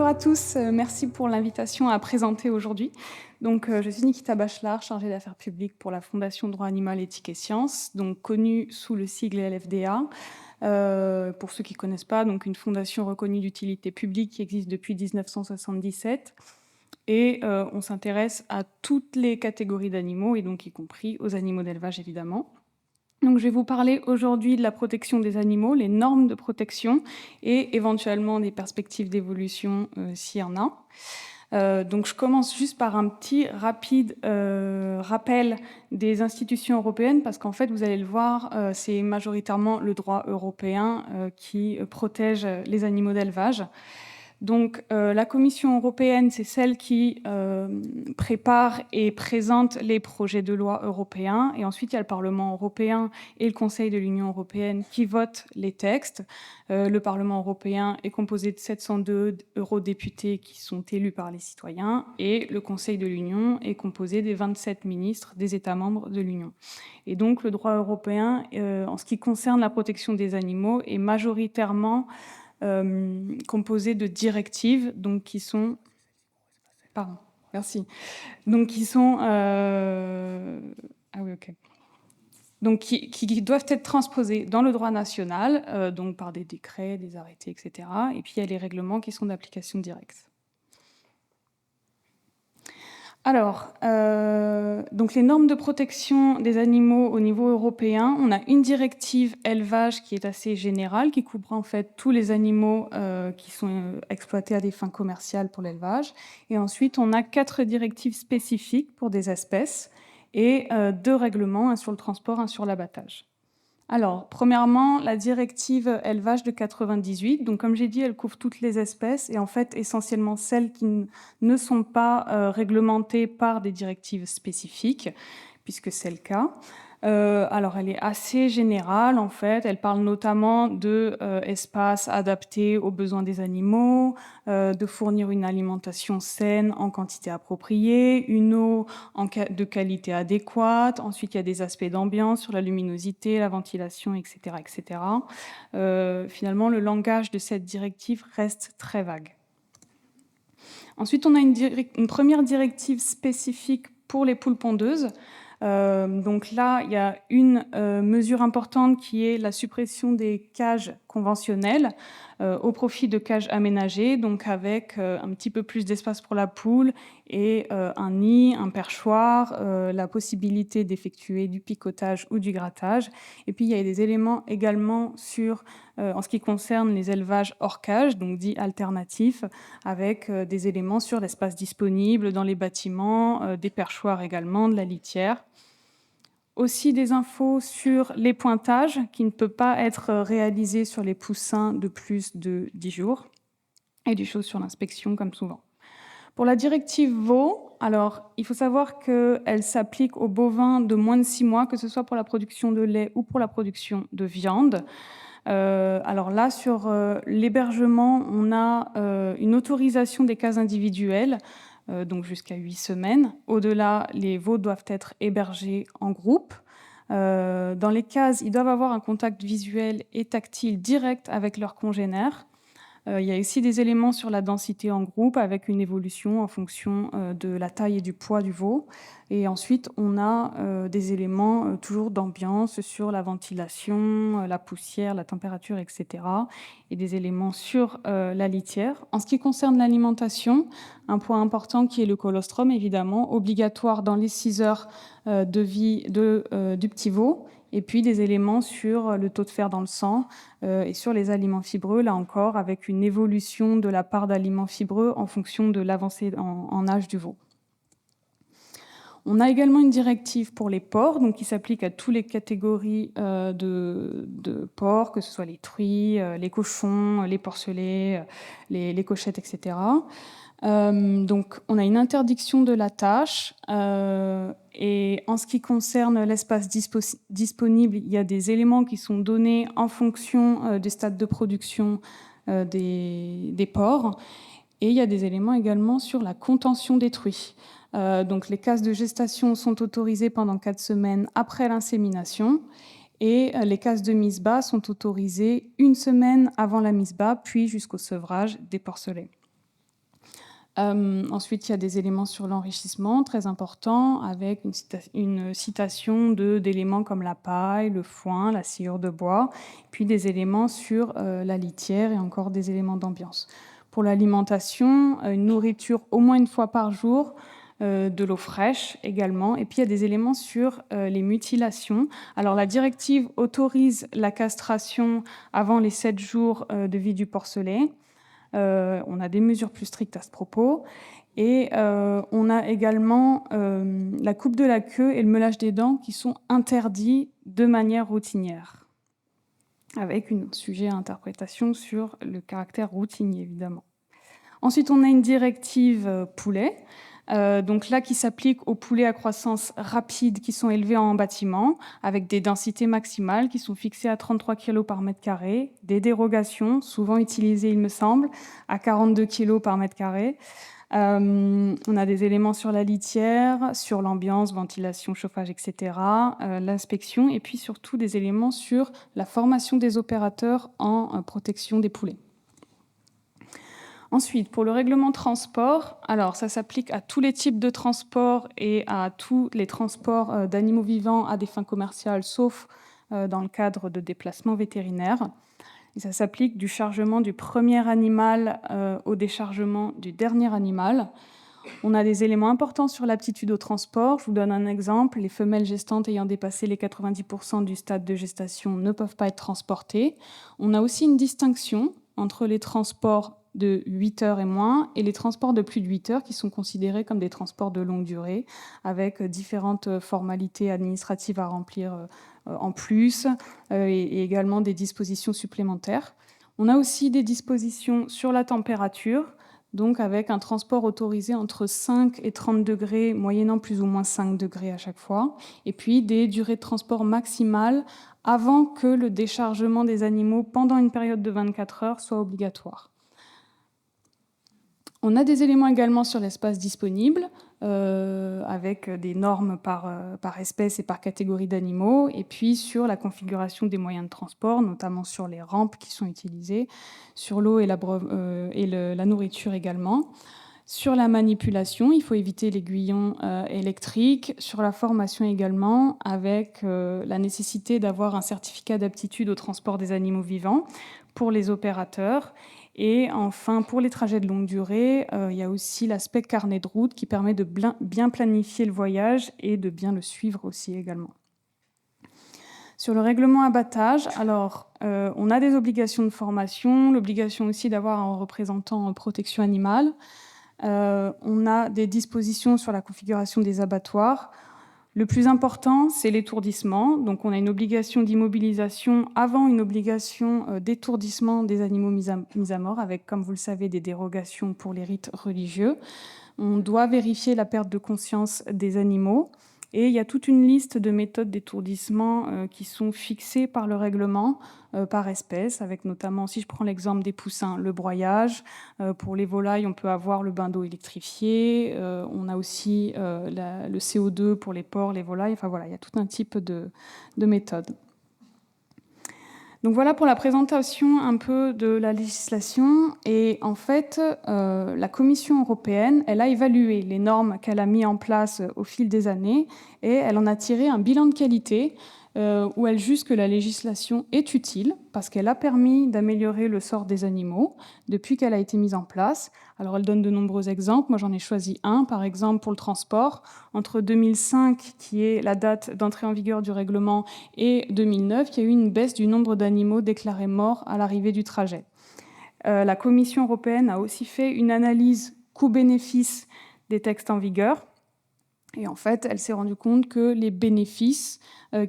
à tous, merci pour l'invitation à présenter aujourd'hui. Donc, je suis Nikita Bachelard, chargée d'affaires publiques pour la Fondation Droit Animal, Éthique et Sciences, donc connue sous le sigle LFDA. Pour ceux qui ne connaissent pas, donc une fondation reconnue d'utilité publique qui existe depuis 1977. Et on s'intéresse à toutes les catégories d'animaux, et donc y compris aux animaux d'élevage, évidemment. Donc, je vais vous parler aujourd'hui de la protection des animaux, les normes de protection et éventuellement des perspectives d'évolution s'il y en a. Donc, je commence juste par un petit rapide rappel des institutions européennes parce qu'en fait, vous allez le voir, c'est majoritairement le droit européen qui protège les animaux d'élevage. Donc, la Commission européenne, c'est celle qui prépare et présente les projets de loi européens. Et ensuite, il y a le Parlement européen et le Conseil de l'Union européenne qui votent les textes. Le Parlement européen est composé de 702 eurodéputés qui sont élus par les citoyens. Et le Conseil de l'Union est composé des 27 ministres des États membres de l'Union. Et donc, le droit européen, en ce qui concerne la protection des animaux, est majoritairement composé de directives, donc qui sont... Pardon, merci. Donc, qui sont... Ah oui, ok. Donc, qui doivent être transposées dans le droit national, donc par des décrets, des arrêtés, etc. Et puis, il y a les règlements qui sont d'application directe. Alors, donc les normes de protection des animaux au niveau européen, on a une directive élevage qui est assez générale, qui couvre en fait tous les animaux qui sont exploités à des fins commerciales pour l'élevage. Et ensuite, on a 4 directives spécifiques pour des espèces et 2 règlements, un sur le transport, un sur l'abattage. Alors, premièrement, la directive élevage de 98. Donc, comme j'ai dit, elle couvre toutes les espèces et en fait, essentiellement celles qui ne sont pas réglementées par des directives spécifiques, puisque c'est le cas. Alors, elle est assez générale, en fait. Elle parle notamment d'espaces adaptés aux besoins des animaux, de fournir une alimentation saine en quantité appropriée, une eau de qualité adéquate. Ensuite, il y a des aspects d'ambiance sur la luminosité, la ventilation, etc. etc. Finalement, le langage de cette directive reste très vague. Ensuite, on a une première directive spécifique pour les poules pondeuses. Donc là, il y a une mesure importante qui est la suppression des cages conventionnelles au profit de cages aménagées, donc avec un petit peu plus d'espace pour la poule et un nid, un perchoir, la possibilité d'effectuer du picotage ou du grattage. Et puis, il y a des éléments également en ce qui concerne les élevages hors cage, donc dits alternatifs, avec des éléments sur l'espace disponible dans les bâtiments, des perchoirs également, de la litière. Aussi des infos sur les pointages qui ne peuvent pas être réalisés sur les poussins de plus de 10 jours et des choses sur l'inspection comme souvent. Pour la directive veau, alors il faut savoir qu'elle s'applique aux bovins de moins de 6 mois, que ce soit pour la production de lait ou pour la production de viande. Alors là, sur l'hébergement, on a une autorisation des cases individuelles, donc jusqu'à 8 semaines. Au-delà, les veaux doivent être hébergés en groupe. Dans les cases, ils doivent avoir un contact visuel et tactile direct avec leurs congénères. Il y a aussi des éléments sur la densité en groupe avec une évolution en fonction de la taille et du poids du veau. Et ensuite, on a des éléments toujours d'ambiance sur la ventilation, la poussière, la température, etc. Et des éléments sur la litière. En ce qui concerne l'alimentation, un point important qui est le colostrum, évidemment, obligatoire dans les 6 heures de vie du petit veau. Et puis des éléments sur le taux de fer dans le sang et sur les aliments fibreux, là encore, avec une évolution de la part d'aliments fibreux en fonction de l'avancée en âge du veau. On a également une directive pour les porcs, donc qui s'applique à toutes les catégories de porcs, que ce soit les truies, les cochons, les porcelets, les cochettes, etc. Donc, on a une interdiction de la tâche. Et en ce qui concerne l'espace disponible, il y a des éléments qui sont donnés en fonction des stades de production des porcs. Et il y a des éléments également sur la contention des truies. Donc, les cases de gestation sont autorisées pendant 4 semaines après l'insémination. Et les cases de mise bas sont autorisées 1 semaine avant la mise bas, puis jusqu'au sevrage des porcelets. Ensuite, il y a des éléments sur l'enrichissement, très importants, avec une citation d'éléments comme la paille, le foin, la sciure de bois, puis des éléments sur la litière et encore des éléments d'ambiance. Pour l'alimentation, une nourriture au moins une fois par jour, de l'eau fraîche également, et puis il y a des éléments sur les mutilations. Alors la directive autorise la castration avant les 7 jours de vie du porcelet. On a des mesures plus strictes à ce propos. Et on a également la coupe de la queue et le meulage des dents qui sont interdits de manière routinière, avec un sujet à interprétation sur le caractère routinier, évidemment. Ensuite, on a une directive poulet, donc là qui s'applique aux poulets à croissance rapide qui sont élevés en bâtiment, avec des densités maximales qui sont fixées à 33 kg par mètre carré, des dérogations, souvent utilisées, il me semble, à 42 kg par mètre carré. On a des éléments sur la litière, sur l'ambiance, ventilation, chauffage, etc., l'inspection, et puis surtout des éléments sur la formation des opérateurs en protection des poulets. Ensuite, pour le règlement transport, alors ça s'applique à tous les types de transports et à tous les transports d'animaux vivants à des fins commerciales, sauf dans le cadre de déplacements vétérinaires. Et ça s'applique du chargement du premier animal au déchargement du dernier animal. On a des éléments importants sur l'aptitude au transport. Je vous donne un exemple. Les femelles gestantes ayant dépassé les 90% du stade de gestation ne peuvent pas être transportées. On a aussi une distinction entre les transports de 8 heures et moins, et les transports de plus de 8 heures qui sont considérés comme des transports de longue durée, avec différentes formalités administratives à remplir en plus, et également des dispositions supplémentaires. On a aussi des dispositions sur la température, donc avec un transport autorisé entre 5 et 30 degrés, moyennant plus ou moins 5 degrés à chaque fois, et puis des durées de transport maximales avant que le déchargement des animaux pendant une période de 24 heures soit obligatoire. On a des éléments également sur l'espace disponible, avec des normes par espèce et par catégorie d'animaux, et puis sur la configuration des moyens de transport, notamment sur les rampes qui sont utilisées, sur l'eau et la nourriture également. Sur la manipulation, il faut éviter l'aiguillon électrique. Sur la formation également, avec la nécessité d'avoir un certificat d'aptitude au transport des animaux vivants pour les opérateurs. Et enfin, pour les trajets de longue durée, il y a aussi l'aspect carnet de route qui permet de bien planifier le voyage et de bien le suivre aussi également. Sur le règlement abattage, alors, on a des obligations de formation, l'obligation aussi d'avoir un représentant en protection animale. On a des dispositions sur la configuration des abattoirs. Le plus important, c'est l'étourdissement. Donc, on a une obligation d'immobilisation avant une obligation d'étourdissement des animaux mis à mort, avec, comme vous le savez, des dérogations pour les rites religieux. On doit vérifier la perte de conscience des animaux. Et il y a toute une liste de méthodes d'étourdissement qui sont fixées par le règlement par espèce, avec notamment, si je prends l'exemple des poussins, le broyage. Pour les volailles, on peut avoir le bain d'eau électrifié. On a aussi le CO2 pour les porcs, les volailles. Enfin voilà, il y a tout un type de méthodes. Donc voilà pour la présentation un peu de la législation. Et en fait, la Commission européenne, elle a évalué les normes qu'elle a mises en place au fil des années et elle en a tiré un bilan de qualité où elle juge que la législation est utile parce qu'elle a permis d'améliorer le sort des animaux depuis qu'elle a été mise en place. Alors elle donne de nombreux exemples. Moi j'en ai choisi un, par exemple pour le transport. Entre 2005, qui est la date d'entrée en vigueur du règlement, et 2009, il y a eu une baisse du nombre d'animaux déclarés morts à l'arrivée du trajet. La Commission européenne a aussi fait une analyse coût-bénéfice des textes en vigueur. Et en fait, elle s'est rendue compte que les bénéfices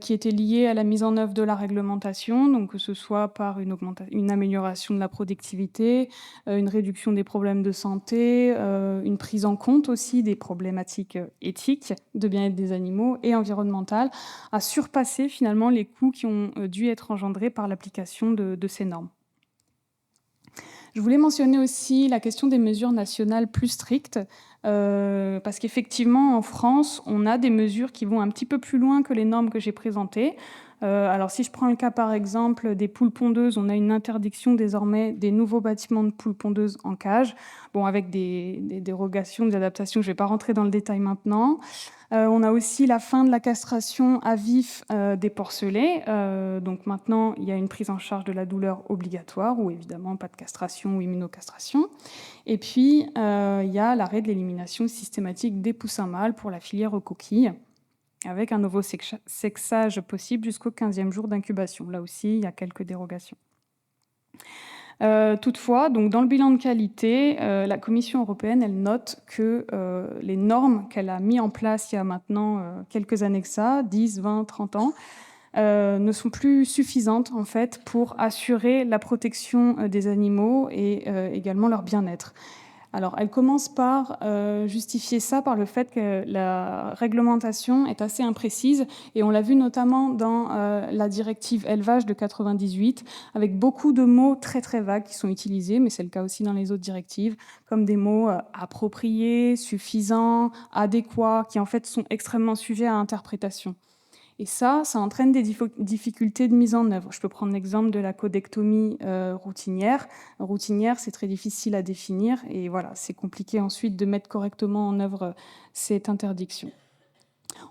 qui étaient liés à la mise en œuvre de la réglementation, donc que ce soit par une amélioration de la productivité, une réduction des problèmes de santé, une prise en compte aussi des problématiques éthiques de bien-être des animaux et environnementales, a surpassé finalement les coûts qui ont dû être engendrés par l'application de ces normes. Je voulais mentionner aussi la question des mesures nationales plus strictes, parce qu'effectivement, en France, on a des mesures qui vont un petit peu plus loin que les normes que j'ai présentées. Alors si je prends le cas par exemple des poules pondeuses, on a une interdiction désormais des nouveaux bâtiments de poules pondeuses en cage, bon, avec des dérogations, des adaptations, je ne vais pas rentrer dans le détail maintenant. On a aussi la fin de la castration à vif des porcelets. Donc maintenant, il y a une prise en charge de la douleur obligatoire, ou évidemment pas de castration ou immunocastration. Et puis, il y a l'arrêt de l'élimination systématique des poussins mâles pour la filière aux coquilles, avec un nouveau sexage possible jusqu'au 15e jour d'incubation. Là aussi, il y a quelques dérogations. Toutefois, donc dans le bilan de qualité, la Commission européenne, elle note que les normes qu'elle a mises en place il y a maintenant quelques années que ça, 10, 20, 30 ans, ne sont plus suffisantes en fait pour assurer la protection des animaux et également leur bien-être. Alors, elle commence par justifier ça par le fait que la réglementation est assez imprécise, et on l'a vu notamment dans la directive élevage de 98, avec beaucoup de mots très très vagues qui sont utilisés, mais c'est le cas aussi dans les autres directives, comme des mots appropriés, suffisants, adéquats, qui en fait sont extrêmement sujets à interprétation. Et ça entraîne des difficultés de mise en œuvre. Je peux prendre l'exemple de la codectomie routinière. Routinière, c'est très difficile à définir, et voilà, c'est compliqué ensuite de mettre correctement en œuvre cette interdiction.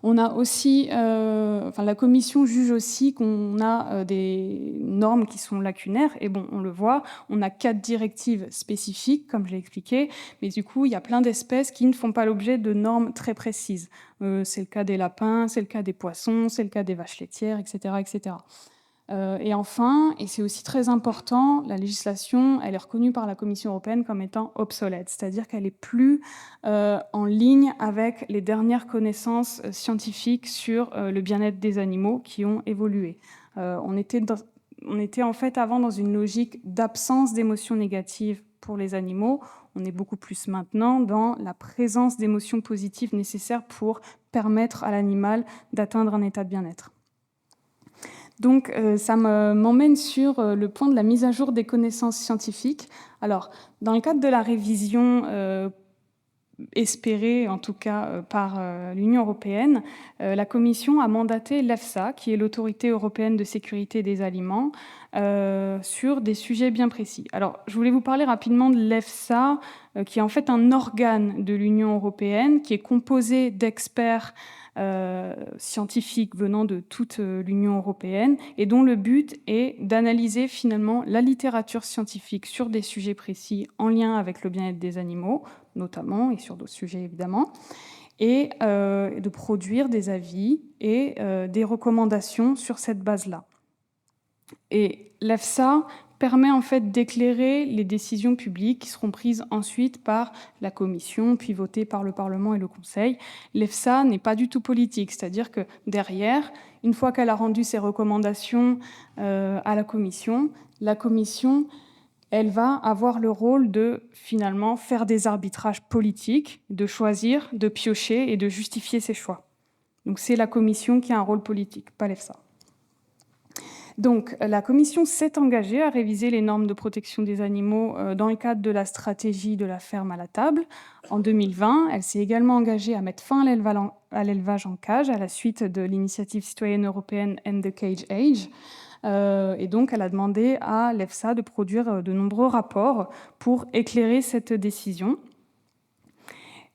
On a aussi, la Commission juge aussi qu'on a des normes qui sont lacunaires, et bon, on le voit, on a 4 directives spécifiques, comme je l'ai expliqué, mais du coup, il y a plein d'espèces qui ne font pas l'objet de normes très précises. C'est le cas des lapins, c'est le cas des poissons, c'est le cas des vaches laitières, etc., etc. Et enfin, et c'est aussi très important, la législation, elle est reconnue par la Commission européenne comme étant obsolète, c'est-à-dire qu'elle n'est plus en ligne avec les dernières connaissances scientifiques sur le bien-être des animaux qui ont évolué. On était en fait avant dans une logique d'absence d'émotions négatives pour les animaux. On est beaucoup plus maintenant dans la présence d'émotions positives nécessaires pour permettre à l'animal d'atteindre un état de bien-être. Donc, ça m'emmène sur le point de la mise à jour des connaissances scientifiques. Alors, dans le cadre de la révision espérée, en tout cas par l'Union européenne, la Commission a mandaté l'EFSA, qui est l'Autorité européenne de sécurité des aliments, sur des sujets bien précis. Alors, je voulais vous parler rapidement de l'EFSA, qui est en fait un organe de l'Union européenne, qui est composé d'experts scientifiques venant de toute l'Union européenne, et dont le but est d'analyser finalement la littérature scientifique sur des sujets précis en lien avec le bien-être des animaux, notamment, et sur d'autres sujets évidemment, et de produire des avis et des recommandations sur cette base-là. Et l'EFSA permet en fait d'éclairer les décisions publiques qui seront prises ensuite par la Commission, puis votées par le Parlement et le Conseil. L'EFSA n'est pas du tout politique, c'est-à-dire que derrière, une fois qu'elle a rendu ses recommandations à la Commission, elle va avoir le rôle de finalement faire des arbitrages politiques, de choisir, de piocher et de justifier ses choix. Donc c'est la Commission qui a un rôle politique, pas l'EFSA. Donc, la Commission s'est engagée à réviser les normes de protection des animaux dans le cadre de la stratégie de la ferme à la table. En 2020, elle s'est également engagée à mettre fin à l'élevage en cage à la suite de l'initiative citoyenne européenne End the Cage Age. Et donc, elle a demandé à l'EFSA de produire de nombreux rapports pour éclairer cette décision.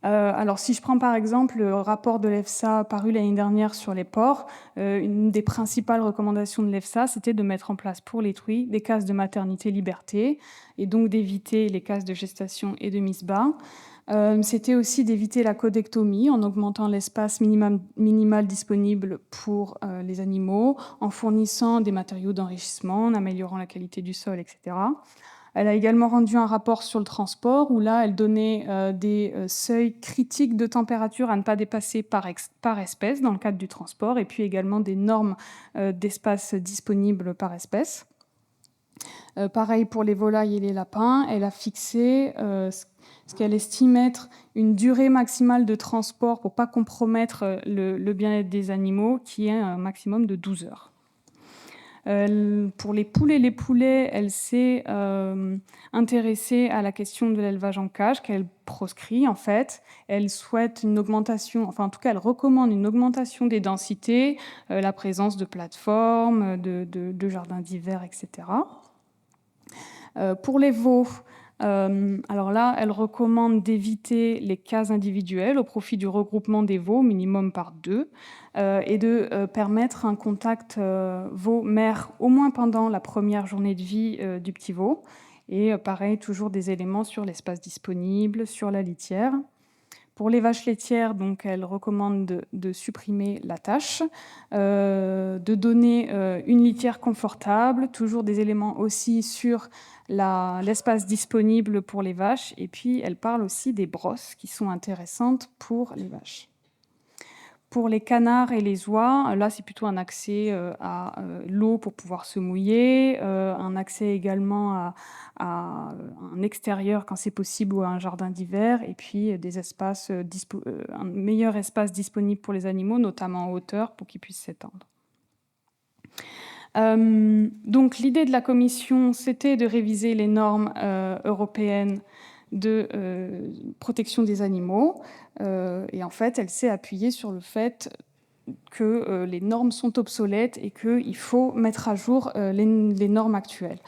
Alors, si je prends par exemple le rapport de l'EFSA paru l'année dernière sur les porcs, une des principales recommandations de l'EFSA, c'était de mettre en place pour les truies des cases de maternité-liberté, et donc d'éviter les cases de gestation et de mise bas. C'était aussi d'éviter la codectomie en augmentant l'espace minimal disponible pour les animaux, en fournissant des matériaux d'enrichissement, en améliorant la qualité du sol, etc. Elle a également rendu un rapport sur le transport où là, elle donnait des seuils critiques de température à ne pas dépasser par espèce dans le cadre du transport, et puis également des normes d'espace disponibles par espèce. Pareil pour les volailles et les lapins, elle a fixé ce qu'elle estime être une durée maximale de transport pour ne pas compromettre le bien-être des animaux, qui est un maximum de 12 heures. Pour les poules et les poulets, elle s'est intéressée à la question de l'élevage en cage, qu'elle proscrit en fait. Elle souhaite une augmentation, enfin en tout cas elle recommande une augmentation des densités, la présence de plateformes, de jardins d'hiver, etc. Pour les veaux, alors là, elle recommande d'éviter les cases individuelles au profit du regroupement des veaux, minimum par 2, et de permettre un contact veau-mère au moins pendant la première journée de vie du petit veau. Et pareil, toujours des éléments sur l'espace disponible, sur la litière. Pour les vaches laitières, donc, elle recommande de supprimer la tâche, de donner une litière confortable, toujours des éléments aussi sur l'espace disponible pour les vaches. Et puis, elle parle aussi des brosses qui sont intéressantes pour les vaches. Pour les canards et les oies, là, c'est plutôt un accès à l'eau pour pouvoir se mouiller, un accès également à un extérieur quand c'est possible ou à un jardin d'hiver, et puis des espaces, un meilleur espace disponible pour les animaux, notamment en hauteur, pour qu'ils puissent s'étendre. Donc l'idée de la commission, c'était de réviser les normes européennes de protection des animaux. Et en fait, elle s'est appuyée sur le fait que les normes sont obsolètes et qu'il faut mettre à jour les normes actuelles.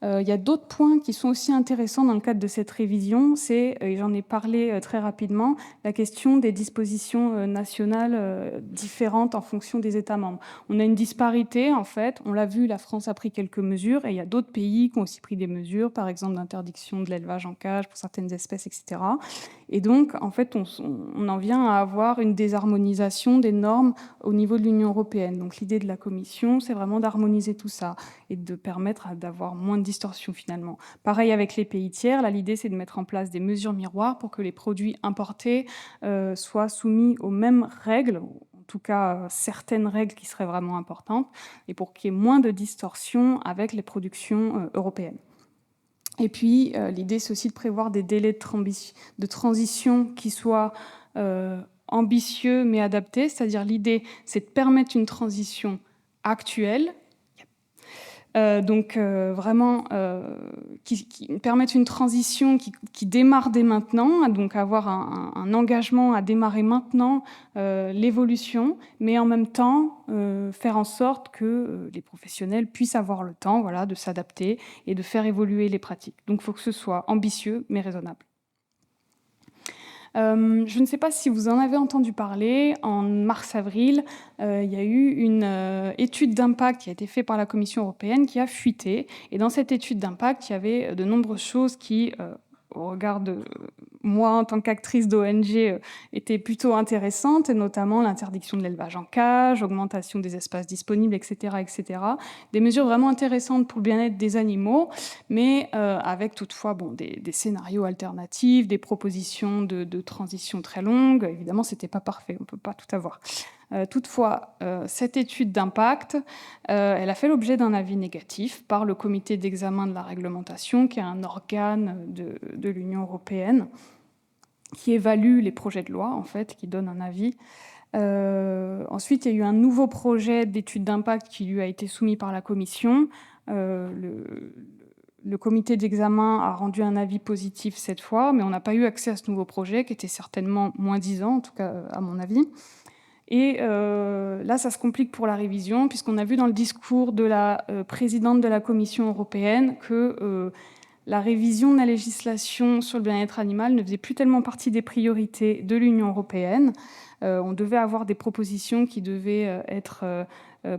Il y a d'autres points qui sont aussi intéressants dans le cadre de cette révision, c'est, et j'en ai parlé très rapidement, la question des dispositions nationales différentes en fonction des États membres. On a une disparité, en fait, on l'a vu, la France a pris quelques mesures, et il y a d'autres pays qui ont aussi pris des mesures, par exemple d'interdiction de l'élevage en cage pour certaines espèces, etc. Et donc, en fait, on en vient à avoir une désharmonisation des normes au niveau de l'Union européenne. Donc l'idée de la Commission, c'est vraiment d'harmoniser tout ça et de permettre d'avoir moins de distorsions finalement. Pareil avec les pays tiers, là l'idée c'est de mettre en place des mesures miroirs pour que les produits importés soient soumis aux mêmes règles, en tout cas certaines règles qui seraient vraiment importantes, et pour qu'il y ait moins de distorsions avec les productions européennes. Et puis l'idée c'est aussi de prévoir des délais de transition qui soient ambitieux mais adaptés, c'est-à-dire l'idée c'est de permettre une transition actuelle, vraiment qui permettent une transition qui démarre dès maintenant, donc avoir un engagement à démarrer maintenant l'évolution, mais en même temps faire en sorte que les professionnels puissent avoir le temps, voilà, de s'adapter et de faire évoluer les pratiques. Donc il faut que ce soit ambitieux mais raisonnable. Je ne sais pas si vous en avez entendu parler, en mars-avril, il y a eu une étude d'impact qui a été faite par la Commission européenne qui a fuité. Et dans cette étude d'impact, il y avait de nombreuses choses qui, au regard de moi en tant qu'actrice d'ONG, étaient plutôt intéressantes, et notamment l'interdiction de l'élevage en cage, augmentation des espaces disponibles, etc., etc. Des mesures vraiment intéressantes pour le bien-être des animaux, mais avec toutefois des scénarios alternatifs, des propositions de transition très longues. Évidemment, c'était pas parfait, on peut pas tout avoir. Toutefois, cette étude d'impact, elle a fait l'objet d'un avis négatif par le comité d'examen de la réglementation, qui est un organe de l'Union européenne, qui évalue les projets de loi, en fait, qui donne un avis. Ensuite, il y a eu un nouveau projet d'étude d'impact qui lui a été soumis par la Commission. Le comité d'examen a rendu un avis positif cette fois, mais on n'a pas eu accès à ce nouveau projet, qui était certainement moins 10 ans, en tout cas à mon avis. Et là, ça se complique pour la révision, puisqu'on a vu dans le discours de la présidente de la Commission européenne que la révision de la législation sur le bien-être animal ne faisait plus tellement partie des priorités de l'Union européenne. On devait avoir des propositions qui devaient être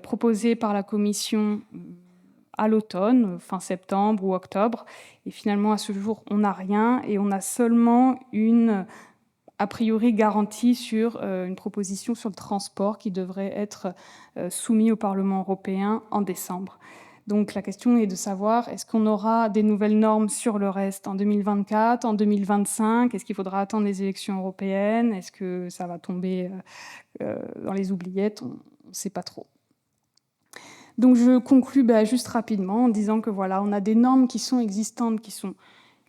proposées par la Commission à l'automne, fin septembre ou octobre. Et finalement, à ce jour, on n'a rien, et on a seulement une a priori garantie sur une proposition sur le transport qui devrait être soumise au Parlement européen en décembre. Donc la question est de savoir, est-ce qu'on aura des nouvelles normes sur le reste en 2024, en 2025 ? Est-ce qu'il faudra attendre les élections européennes ? Est-ce que ça va tomber dans les oubliettes ? On ne sait pas trop. Donc je conclus juste rapidement en disant que voilà, on a des normes qui sont existantes, qui sont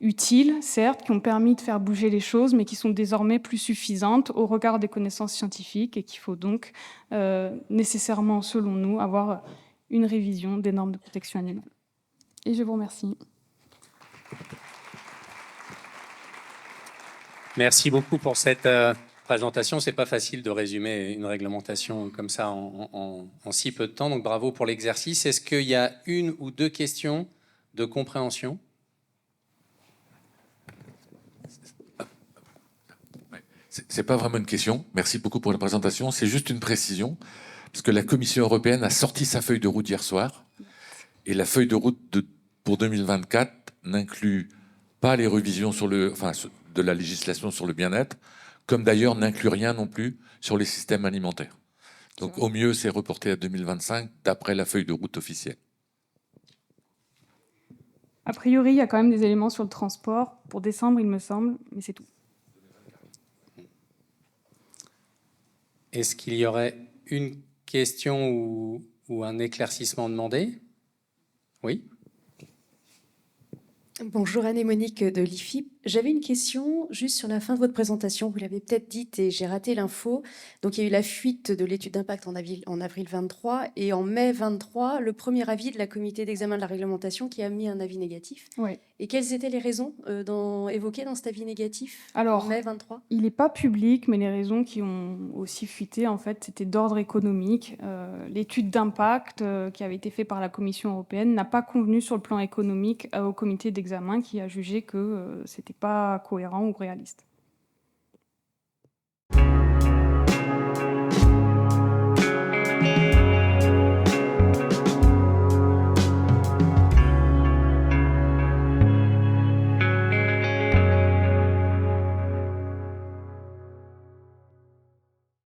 utiles, certes, qui ont permis de faire bouger les choses, mais qui sont désormais plus suffisantes au regard des connaissances scientifiques, et qu'il faut donc nécessairement, selon nous, avoir une révision des normes de protection animale. Et je vous remercie. Merci beaucoup pour cette présentation. C'est pas facile de résumer une réglementation comme ça en si peu de temps, donc bravo pour l'exercice. Est-ce qu'il y a une ou deux questions de compréhension? C'est pas vraiment une question. Merci beaucoup pour la présentation. C'est juste une précision, parce que la Commission européenne a sorti sa feuille de route hier soir, et la feuille de route pour 2024 n'inclut pas les révisions de la législation sur le bien-être, comme d'ailleurs n'inclut rien non plus sur les systèmes alimentaires. Donc au mieux, c'est reporté à 2025 d'après la feuille de route officielle. A priori, il y a quand même des éléments sur le transport pour décembre, il me semble, mais c'est tout. Est-ce qu'il y aurait une question ou un éclaircissement demandé? Oui. Bonjour Anne et Monique de l'IFIP. J'avais une question juste sur la fin de votre présentation. Vous l'avez peut-être dite et j'ai raté l'info. Donc il y a eu la fuite de l'étude d'impact en avril 23 et en mai 23, le premier avis de la comité d'examen de la réglementation qui a mis un avis négatif. Oui. Et quelles étaient les raisons évoquées dans cet avis négatif Alors, en mai 23? Il n'est pas public, mais les raisons qui ont aussi fuité, en fait, c'était d'ordre économique. L'étude d'impact qui avait été faite par la Commission européenne n'a pas convenu sur le plan économique au comité d'examen qui a jugé que c'était pas cohérent ou réaliste.